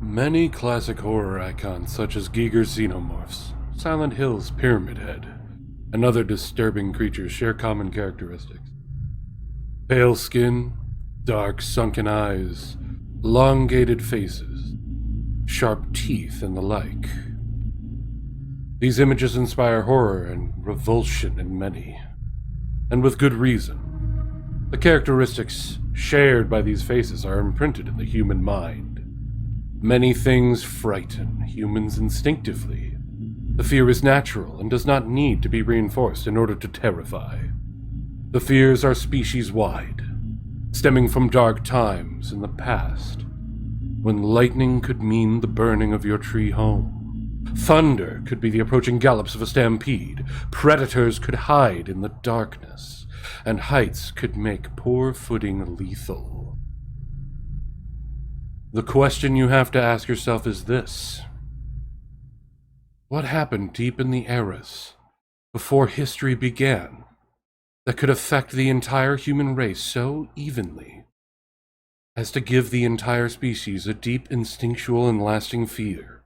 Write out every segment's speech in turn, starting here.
Many classic horror icons such as Giger's xenomorphs, Silent Hill's Pyramid Head, and other disturbing creatures share common characteristics. Pale skin, dark sunken eyes, elongated faces, sharp teeth, and the like. These images inspire horror and revulsion in many, and with good reason. The characteristics shared by these faces are imprinted in the human mind. Many things frighten humans instinctively. The fear is natural and does not need to be reinforced in order to terrify. The fears are species-wide, stemming from dark times in the past, when lightning could mean the burning of your tree home. Thunder could be the approaching gallops of a stampede. Predators could hide in the darkness, and heights could make poor footing lethal. The question you have to ask yourself is this: what happened deep in the eras before history began that could affect the entire human race so evenly as to give the entire species a deep instinctual and lasting fear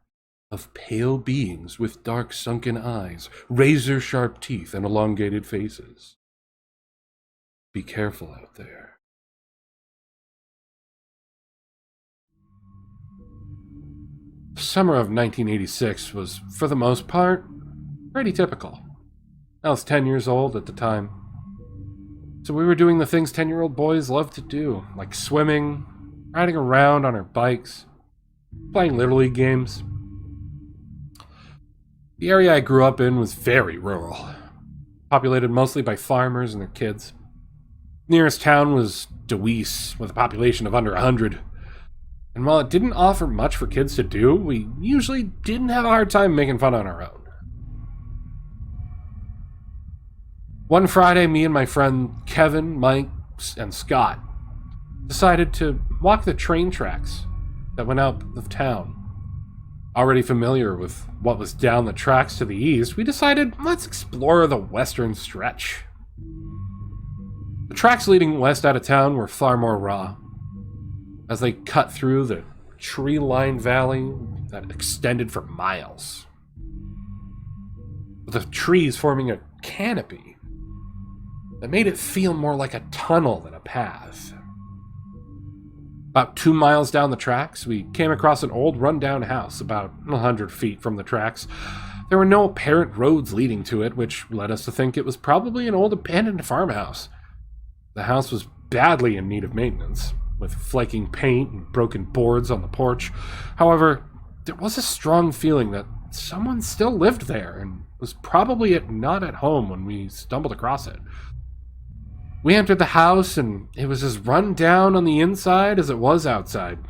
of pale beings with dark sunken eyes, razor-sharp teeth, and elongated faces? Be careful out there. The summer of 1986 was, for the most part, pretty typical. I was 10 years old at the time, so we were doing the things 10-year-old boys love to do, like swimming, riding around on our bikes, playing Little League games. The area I grew up in was very rural, populated mostly by farmers and their kids. Nearest town was Deweese, with a population of under 100. And while it didn't offer much for kids to do, we usually didn't have a hard time making fun on our own. One Friday, me and my friend Kevin, Mike, and Scott decided to walk the train tracks that went out of town. Already familiar with what was down the tracks to the east, we decided, let's explore the western stretch. The tracks leading west out of town were far more raw, as they cut through the tree-lined valley that extended for miles, with the trees forming a canopy that made it feel more like a tunnel than a path. About 2 miles down the tracks, we came across an old run-down house about 100 feet from the tracks. There were no apparent roads leading to it, which led us to think it was probably an old abandoned farmhouse. The house was badly in need of maintenance, with flaking paint and broken boards on the porch. However, there was a strong feeling that someone still lived there and was probably not at home when we stumbled across it. We entered the house, and it was as run down on the inside as it was outside.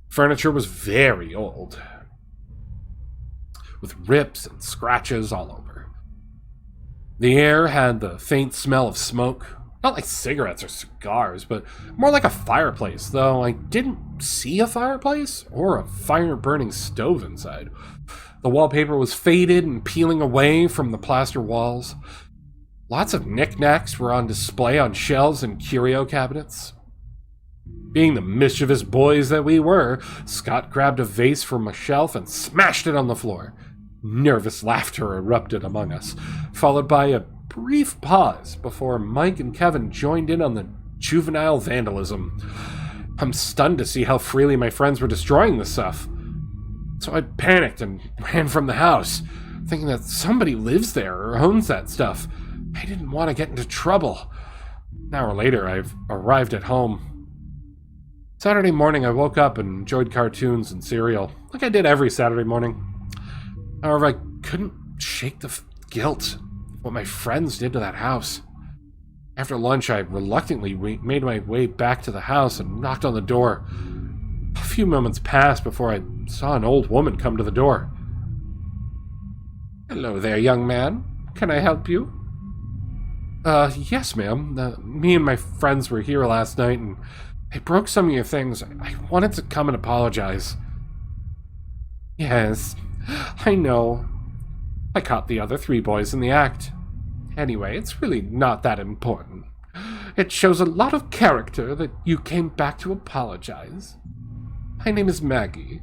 Furniture was very old, with rips and scratches all over. The air had the faint smell of smoke. Not like cigarettes or cigars, but more like a fireplace, though I didn't see a fireplace or a fire-burning stove inside. The wallpaper was faded and peeling away from the plaster walls. Lots of knickknacks were on display on shelves and curio cabinets. Being the mischievous boys that we were, Scott grabbed a vase from a shelf and smashed it on the floor. Nervous laughter erupted among us, followed by a brief pause before Mike and Kevin joined in on the juvenile vandalism. I'm stunned to see how freely my friends were destroying this stuff. So I panicked and ran from the house, thinking that somebody lives there or owns that stuff. I didn't want to get into trouble. An hour later, I've arrived at home. Saturday morning, I woke up and enjoyed cartoons and cereal, like I did every Saturday morning. However, I couldn't shake the guilt what my friends did to that house. After lunch, I reluctantly made my way back to the house and knocked on the door. A few moments passed before I saw an old woman come to the door. "Hello there, young man. Can I help you?" Yes, ma'am. Me and my friends were here last night, and they broke some of your things. I wanted to come and apologize." "Yes, I know. I caught the other 3 boys in the act. Anyway, it's really not that important. It shows a lot of character that you came back to apologize." My name is Maggie.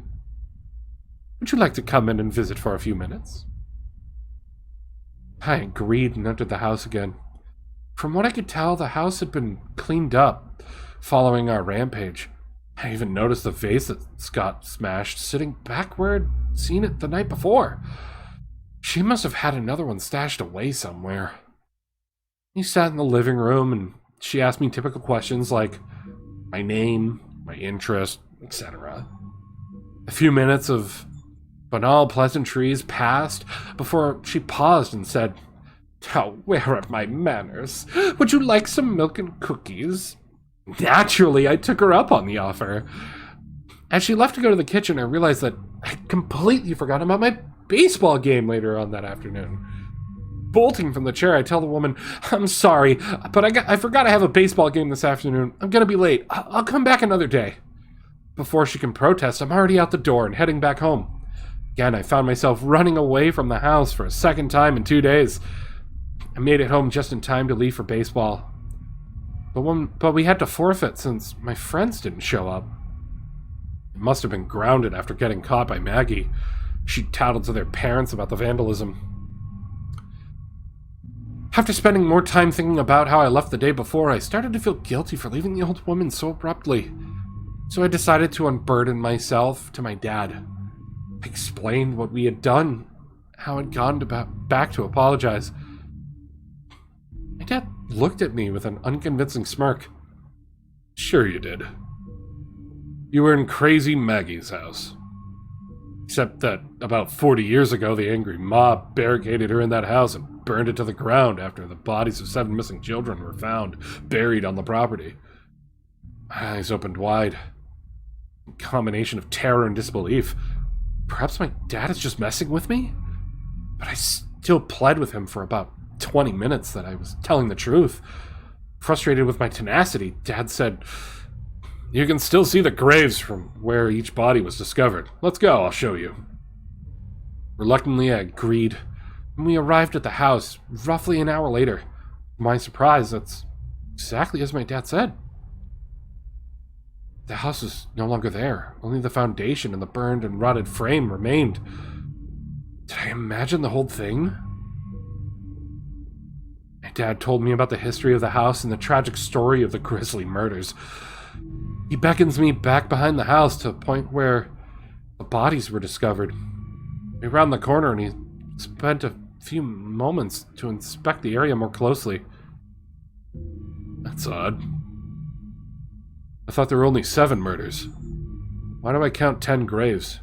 Would you like to come in and visit for a few minutes? I agreed and entered the house again. From what I could tell, the house had been cleaned up following our rampage. I even noticed the vase that Scott smashed sitting back where I'd seen it the night before. She must have had another one stashed away somewhere. We sat in the living room and she asked me typical questions like my name, my interest, etc. A few minutes of banal pleasantries passed before she paused and said, "Now, where are my manners? Would you like some milk and cookies?" Naturally, I took her up on the offer. As she left to go to the kitchen, I realized that I'd completely forgotten about my baseball game later on that afternoon. Bolting from the chair, I tell the woman, "I'm sorry, but I forgot I have a baseball game this afternoon. I'm gonna be late. I'll come back another day." Before she can protest, I'm already out the door and heading back home. Again, I found myself running away from the house for a second time in 2 days. I made it home just in time to leave for baseball. But we had to forfeit since my friends didn't show up. They must have been grounded after getting caught by Maggie. She tattled to their parents about the vandalism. After spending more time thinking about how I left the day before, I started to feel guilty for leaving the old woman so abruptly. So I decided to unburden myself to my dad. I explained what we had done, how I'd gone back to apologize. My dad looked at me with an unconvincing smirk. "Sure you did. You were in crazy Maggie's house. Except that about 40 years ago, the angry mob barricaded her in that house and burned it to the ground after the bodies of 7 missing children were found buried on the property." My eyes opened wide. A combination of terror and disbelief. Perhaps my dad is just messing with me? But I still pled with him for about 20 minutes that I was telling the truth. Frustrated with my tenacity, Dad said, "You can still see the graves from where each body was discovered. Let's go, I'll show you." Reluctantly, I agreed, and we arrived at the house roughly an hour later. To my surprise, that's exactly as my dad said. The house was no longer there. Only the foundation and the burned and rotted frame remained. Did I imagine the whole thing? My dad told me about the history of the house and the tragic story of the grisly murders. He beckons me back behind the house to a point where the bodies were discovered. We round the corner and he spent a few moments to inspect the area more closely. "That's odd. I thought there were only 7 murders. Why do I count 10 graves?"